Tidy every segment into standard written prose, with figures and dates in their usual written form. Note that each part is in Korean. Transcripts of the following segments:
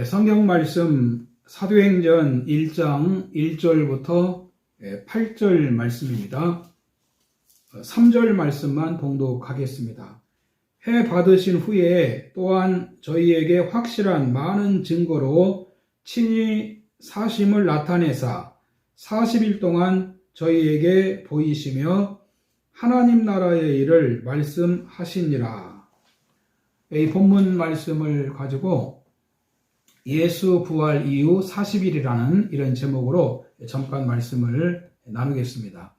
성경 말씀 사도행전 1장 1절부터 8절 말씀입니다. 3절 말씀만 봉독하겠습니다. 해 받으신 후에 또한 저희에게 확실한 많은 증거로 친히 사심을 나타내사 40일 동안 저희에게 보이시며 하나님 나라의 일을 말씀하시니라. 이 본문 말씀을 가지고 예수 부활 이후 40일이라는 이런 제목으로 잠깐 말씀을 나누겠습니다.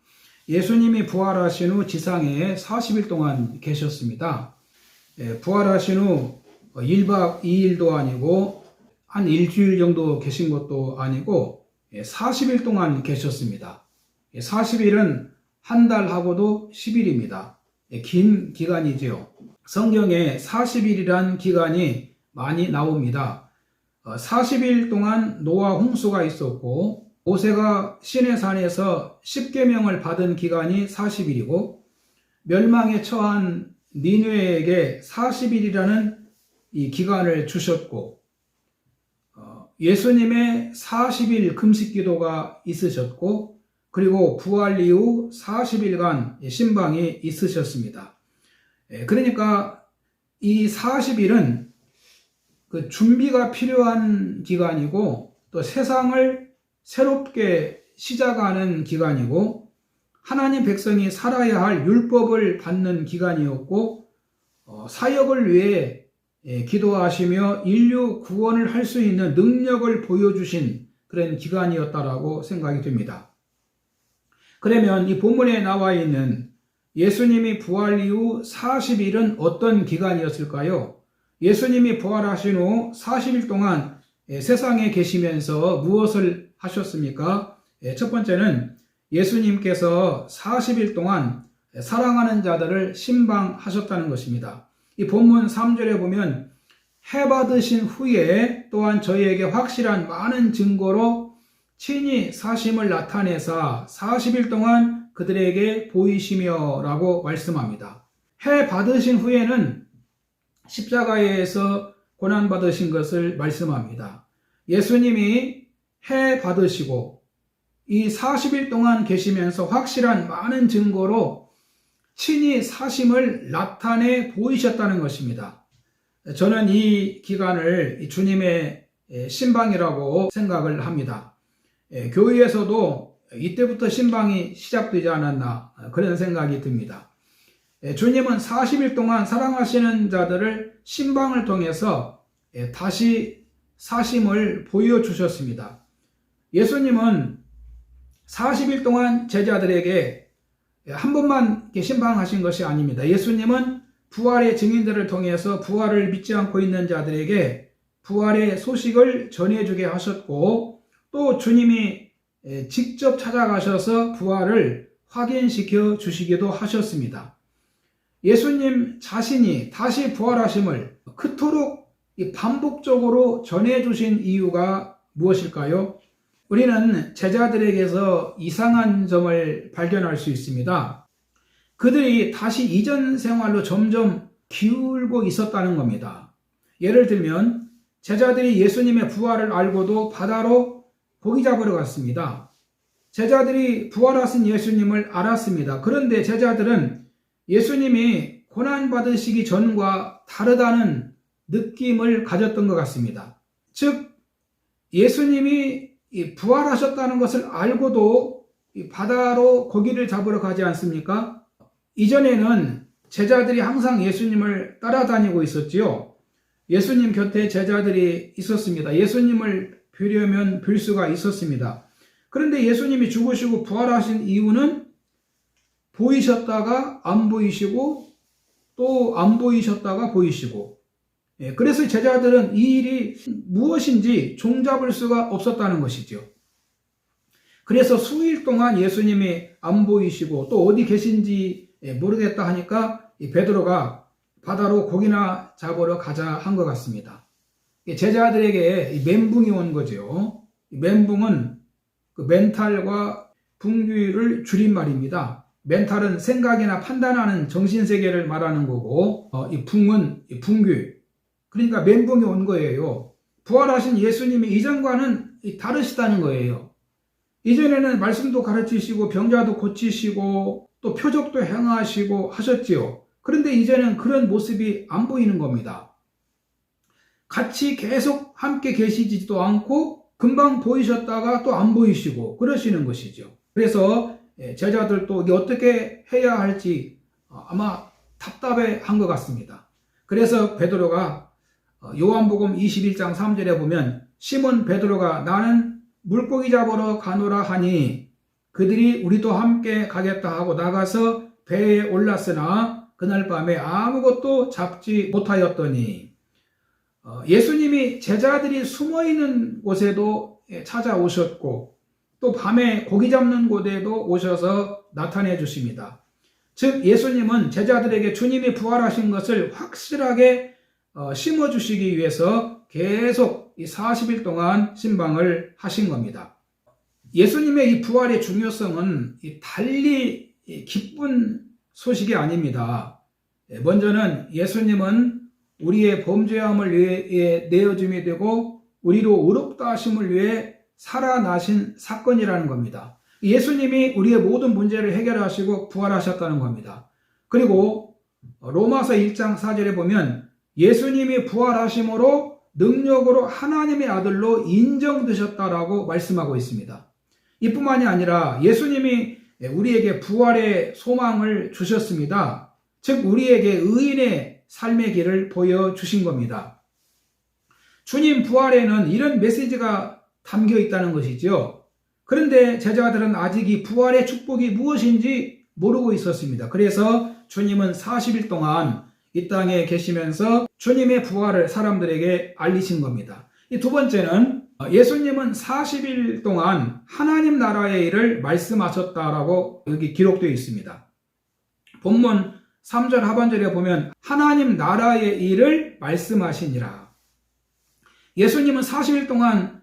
예수님이 부활하신 후 지상에 40일 동안 계셨습니다. 부활하신 후 1박 2일도 아니고 한 일주일 정도 계신 것도 아니고 40일 동안 계셨습니다. 40일은 한 달하고도 10일입니다. 긴 기간이지요. 성경에 40일이란 기간이 많이 나옵니다. 40일 동안 노아 홍수가 있었고 모세가 시내산에서 10계명을 받은 기간이 40일이고 멸망에 처한 니느웨에게 40일이라는 이 기간을 주셨고 예수님의 40일 금식기도가 있으셨고 그리고 부활 이후 40일간 신방이 있으셨습니다. 그러니까 이 40일은 그 준비가 필요한 기간이고 또 세상을 새롭게 시작하는 기간이고 하나님 백성이 살아야 할 율법을 받는 기간이었고 사역을 위해 기도하시며 인류 구원을 할 수 있는 능력을 보여주신 그런 기간이었다라고 생각이 됩니다. 그러면 이 본문에 나와 있는 예수님이 부활 이후 40일은 어떤 기간이었을까요? 예수님이 부활하신 후 40일 동안 세상에 계시면서 무엇을 하셨습니까? 첫 번째는 예수님께서 40일 동안 사랑하는 자들을 신방하셨다는 것입니다. 이 본문 3절에 보면 해 받으신 후에 또한 저희에게 확실한 많은 증거로 친히 사심을 나타내사 40일 동안 그들에게 보이시며 라고 말씀합니다. 해 받으신 후에는 십자가에서 고난받으신 것을 말씀합니다. 예수님이 해 받으시고 이 40일 동안 계시면서 확실한 많은 증거로 친히 사심을 나타내 보이셨다는 것입니다. 저는 이 기간을 주님의 신방이라고 생각을 합니다. 교회에서도 이때부터 신방이 시작되지 않았나 그런 생각이 듭니다. 주님은 40일 동안 사랑하시는 자들을 신방을 통해서 다시 사심을 보여주셨습니다. 예수님은 40일 동안 제자들에게 한 번만 신방하신 것이 아닙니다. 예수님은 부활의 증인들을 통해서 부활을 믿지 않고 있는 자들에게 부활의 소식을 전해주게 하셨고 또 주님이 직접 찾아가셔서 부활을 확인시켜 주시기도 하셨습니다. 예수님 자신이 다시 부활하심을 그토록 반복적으로 전해주신 이유가 무엇일까요? 우리는 제자들에게서 이상한 점을 발견할 수 있습니다. 그들이 다시 이전 생활로 점점 기울고 있었다는 겁니다. 예를 들면 제자들이 예수님의 부활을 알고도 바다로 고기 잡으러 갔습니다. 제자들이 부활하신 예수님을 알았습니다. 그런데 제자들은 예수님이 고난받으시기 전과 다르다는 느낌을 가졌던 것 같습니다. 즉 예수님이 부활하셨다는 것을 알고도 바다로 고기를 잡으러 가지 않습니까? 이전에는 제자들이 항상 예수님을 따라다니고 있었지요. 예수님 곁에 제자들이 있었습니다. 예수님을 뵈려면 뵐 수가 있었습니다. 그런데 예수님이 죽으시고 부활하신 이유는 보이셨다가 안 보이시고 또 안 보이셨다가 보이시고 그래서 제자들은 이 일이 무엇인지 종잡을 수가 없었다는 것이죠. 그래서 수일 동안 예수님이 안 보이시고 또 어디 계신지 모르겠다 하니까 베드로가 바다로 고기나 잡으러 가자 한 것 같습니다. 제자들에게 멘붕이 온 거죠. 멘붕은 그 멘탈과 붕귀를 줄임말입니다. 멘탈은 생각이나 판단하는 정신세계를 말하는 거고 이 붕은 붕귀, 그러니까 멘붕이 온 거예요. 부활하신 예수님이 이전과는 다르시다는 거예요. 이전에는 말씀도 가르치시고 병자도 고치시고 또 표적도 행하시고 하셨지요. 그런데 이제는 그런 모습이 안 보이는 겁니다. 같이 계속 함께 계시지도 않고 금방 보이셨다가 또 안 보이시고 그러시는 것이죠. 그래서 제자들도 어떻게 해야 할지 아마 답답해 한 것 같습니다. 그래서 베드로가 요한복음 21장 3절에 보면 시몬 베드로가 나는 물고기 잡으러 가노라 하니 그들이 우리도 함께 가겠다 하고 나가서 배에 올랐으나 그날 밤에 아무것도 잡지 못하였더니 예수님이 제자들이 숨어있는 곳에도 찾아오셨고 또 밤에 고기 잡는 곳에도 오셔서 나타내 주십니다. 즉 예수님은 제자들에게 주님이 부활하신 것을 확실하게 심어주시기 위해서 계속 이 40일 동안 신방을 하신 겁니다. 예수님의 이 부활의 중요성은 달리 기쁜 소식이 아닙니다. 먼저는 예수님은 우리의 범죄함을 위해 내어줌이 되고 우리로 의롭다 하심을 위해 살아나신 사건이라는 겁니다. 예수님이 우리의 모든 문제를 해결하시고 부활하셨다는 겁니다. 그리고 로마서 1장 4절에 보면 예수님이 부활하심으로 능력으로 하나님의 아들로 인정되셨다라고 말씀하고 있습니다. 이뿐만이 아니라 예수님이 우리에게 부활의 소망을 주셨습니다. 즉 우리에게 의인의 삶의 길을 보여주신 겁니다. 주님 부활에는 이런 메시지가 담겨 있다는 것이죠. 그런데 제자들은 아직 이 부활의 축복이 무엇인지 모르고 있었습니다. 그래서 주님은 40일 동안 이 땅에 계시면서 주님의 부활을 사람들에게 알리신 겁니다. 이 두 번째는 예수님은 40일 동안 하나님 나라의 일을 말씀하셨다라고 여기 기록되어 있습니다. 본문 3절 하반절에 보면 하나님 나라의 일을 말씀하시니라. 예수님은 40일 동안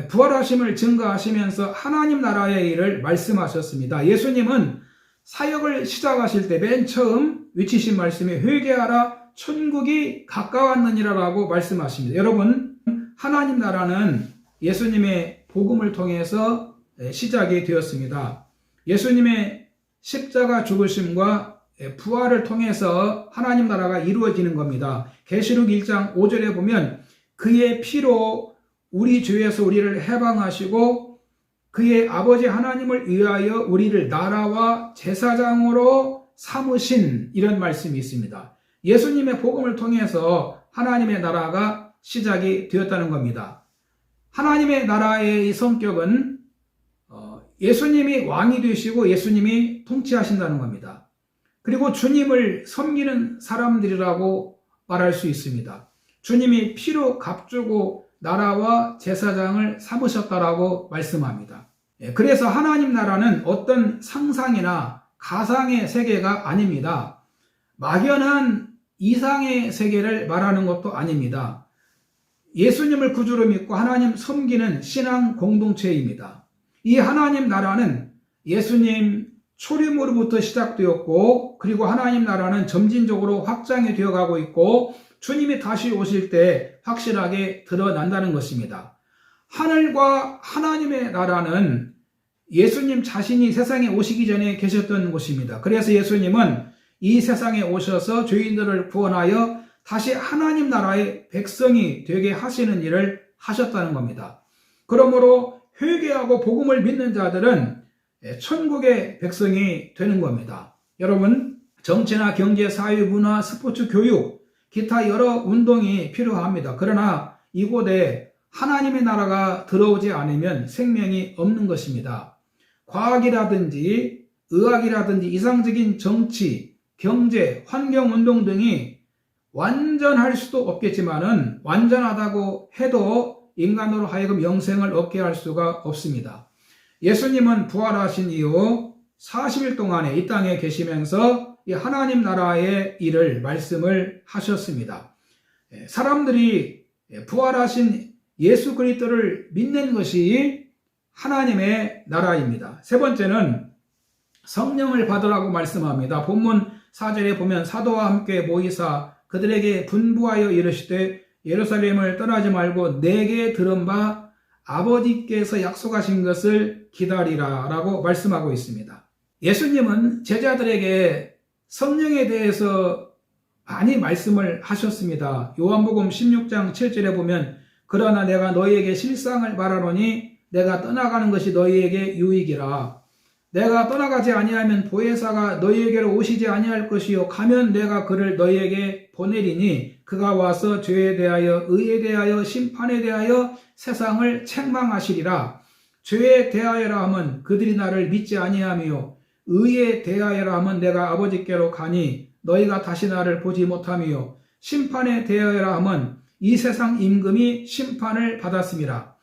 부활하심을 증거하시면서 하나님 나라의 일을 말씀하셨습니다. 예수님은 사역을 시작하실 때 맨 처음 외치신 말씀이 회개하라 천국이 가까웠느니라라고 말씀하십니다. 여러분 하나님 나라는 예수님의 복음을 통해서 시작이 되었습니다. 예수님의 십자가 죽으심과 부활을 통해서 하나님 나라가 이루어지는 겁니다. 계시록 1장 5절에 보면 그의 피로 우리 죄에서 우리를 해방하시고 그의 아버지 하나님을 위하여 우리를 나라와 제사장으로 삼으신 이런 말씀이 있습니다. 예수님의 복음을 통해서 하나님의 나라가 시작이 되었다는 겁니다. 하나님의 나라의 이 성격은 예수님이 왕이 되시고 예수님이 통치하신다는 겁니다. 그리고 주님을 섬기는 사람들이라고 말할 수 있습니다. 주님이 피로 값주고 나라와 제사장을 삼으셨다라고 말씀합니다. 그래서 하나님 나라는 어떤 상상이나 가상의 세계가 아닙니다. 막연한 이상의 세계를 말하는 것도 아닙니다. 예수님을 구주로 믿고 하나님 섬기는 신앙 공동체입니다. 이 하나님 나라는 예수님 초림으로부터 시작되었고 그리고 하나님 나라는 점진적으로 확장이 되어가고 있고 주님이 다시 오실 때 확실하게 드러난다는 것입니다. 하늘과 하나님의 나라는 예수님 자신이 세상에 오시기 전에 계셨던 곳입니다. 그래서 예수님은 이 세상에 오셔서 죄인들을 구원하여 다시 하나님 나라의 백성이 되게 하시는 일을 하셨다는 겁니다. 그러므로 회개하고 복음을 믿는 자들은 천국의 백성이 되는 겁니다. 여러분, 정치나 경제, 사회, 문화, 스포츠, 교육, 기타 여러 운동이 필요합니다. 그러나 이곳에 하나님의 나라가 들어오지 않으면 생명이 없는 것입니다. 과학이라든지 의학이라든지 이상적인 정치, 경제, 환경운동 등이 완전할 수도 없겠지만은 완전하다고 해도 인간으로 하여금 영생을 얻게 할 수가 없습니다. 예수님은 부활하신 이후 40일 동안에 이 땅에 계시면서 이 하나님 나라의 일을 말씀을 하셨습니다. 사람들이 부활하신 예수 그리스도를 믿는 것이 하나님의 나라입니다. 세 번째는 성령을 받으라고 말씀합니다. 본문 4절에 보면 사도와 함께 모이사 그들에게 분부하여 이르시되 예루살렘을 떠나지 말고 내게 들은 바 아버지께서 약속하신 것을 기다리라 라고 말씀하고 있습니다. 예수님은 제자들에게 성령에 대해서 많이 말씀을 하셨습니다. 요한복음 16장 7절에 보면 그러나 내가 너희에게 실상을 말하노니 내가 떠나가는 것이 너희에게 유익이라. 내가 떠나가지 아니하면 보혜사가 너희에게로 오시지 아니할 것이요 가면 내가 그를 너희에게 보내리니 그가 와서 죄에 대하여 의에 대하여 심판에 대하여 세상을 책망하시리라. 죄에 대하여라 하면 그들이 나를 믿지 아니하며 의에 대하여라 하면 내가 아버지께로 가니 너희가 다시 나를 보지 못하며 심판에 대하여라 하면 이 세상 임금이 심판을 받았습니다.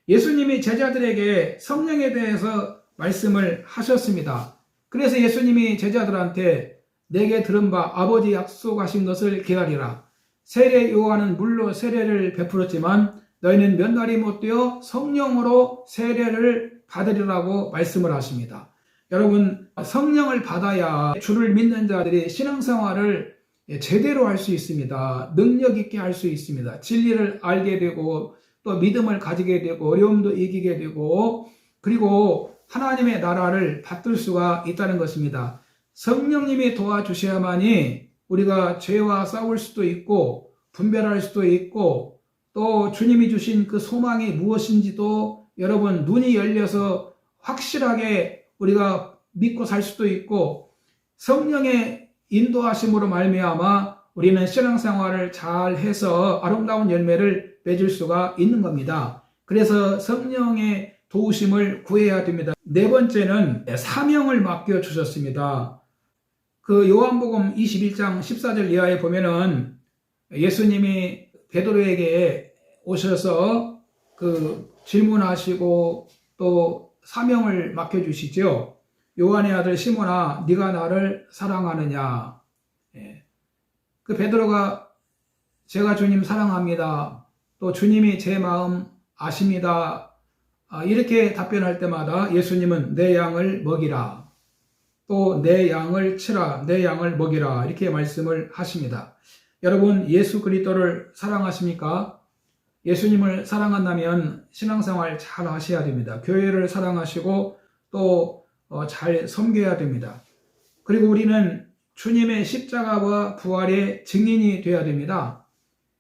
예수님이 제자들에게 성령에 대해서 말씀을 하셨습니다. 그래서 예수님이 제자들한테 내게 들은 바 아버지 약속하신 것을 기다리라. 세례 요한은 물로 세례를 베풀었지만 너희는 몇 날이 못 되어 성령으로 세례를 받으리라고 말씀을 하십니다. 여러분, 성령을 받아야 주를 믿는 자들이 신앙생활을 제대로 할 수 있습니다. 능력 있게 할 수 있습니다. 진리를 알게 되고 또 믿음을 가지게 되고 어려움도 이기게 되고 그리고 하나님의 나라를 받들 수가 있다는 것입니다. 성령님이 도와주셔야만이 우리가 죄와 싸울 수도 있고 분별할 수도 있고 또 주님이 주신 그 소망이 무엇인지도 여러분 눈이 열려서 확실하게 우리가 믿고 살 수도 있고 성령의 인도하심으로 말미암아 우리는 신앙생활을 잘 해서 아름다운 열매를 맺을 수가 있는 겁니다. 그래서 성령의 도우심을 구해야 됩니다. 네 번째는 사명을 맡겨주셨습니다. 그 요한복음 21장 14절 이하에 보면은 예수님이 베드로에게 오셔서 그 질문하시고 또 사명을 맡겨주시죠. 요한의 아들 시몬아 네가 나를 사랑하느냐. 그 베드로가 제가 주님 사랑합니다. 또 주님이 제 마음 아십니다. 이렇게 답변할 때마다 예수님은 내 양을 먹이라. 또 내 양을 치라. 내 양을 먹이라. 이렇게 말씀을 하십니다. 여러분 예수 그리스도를 사랑하십니까? 예수님을 사랑한다면 신앙생활 잘 하셔야 됩니다. 교회를 사랑하시고 또 잘 섬겨야 됩니다. 그리고 우리는 주님의 십자가와 부활의 증인이 되어야 됩니다.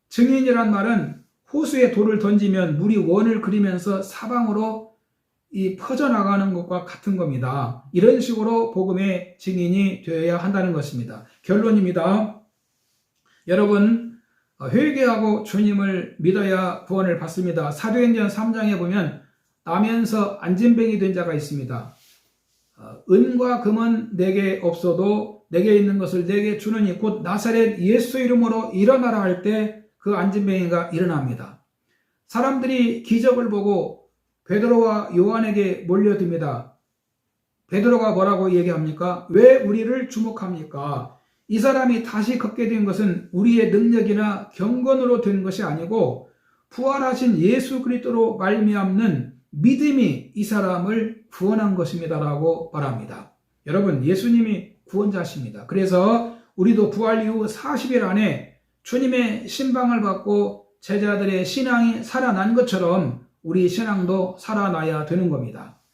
증인이란 말은 호수에 돌을 던지면 물이 원을 그리면서 사방으로 퍼져나가는 것과 같은 겁니다. 이런 식으로 복음의 증인이 되어야 한다는 것입니다. 결론입니다. 여러분 회개하고 주님을 믿어야 구원을 받습니다. 사도행전 3장에 보면 나면서 안진뱅이 된 자가 있습니다. 은과 금은 내게 없어도 내게 있는 것을 내게 주느니 곧 나사렛 예수 이름으로 일어나라 할 때 그 안진뱅이가 일어납니다. 사람들이 기적을 보고 베드로와 요한에게 몰려듭니다. 베드로가 뭐라고 얘기합니까? 왜 우리를 주목합니까? 이 사람이 다시 걷게 된 것은 우리의 능력이나 경건으로 된 것이 아니고 부활하신 예수 그리스도로 말미암는 믿음이 이 사람을 구원한 것입니다라고 말합니다. 여러분 예수님이 구원자십니다. 그래서 우리도 부활 이후 40일 안에 주님의 신방을 받고 제자들의 신앙이 살아난 것처럼 우리 신앙도 살아나야 되는 겁니다.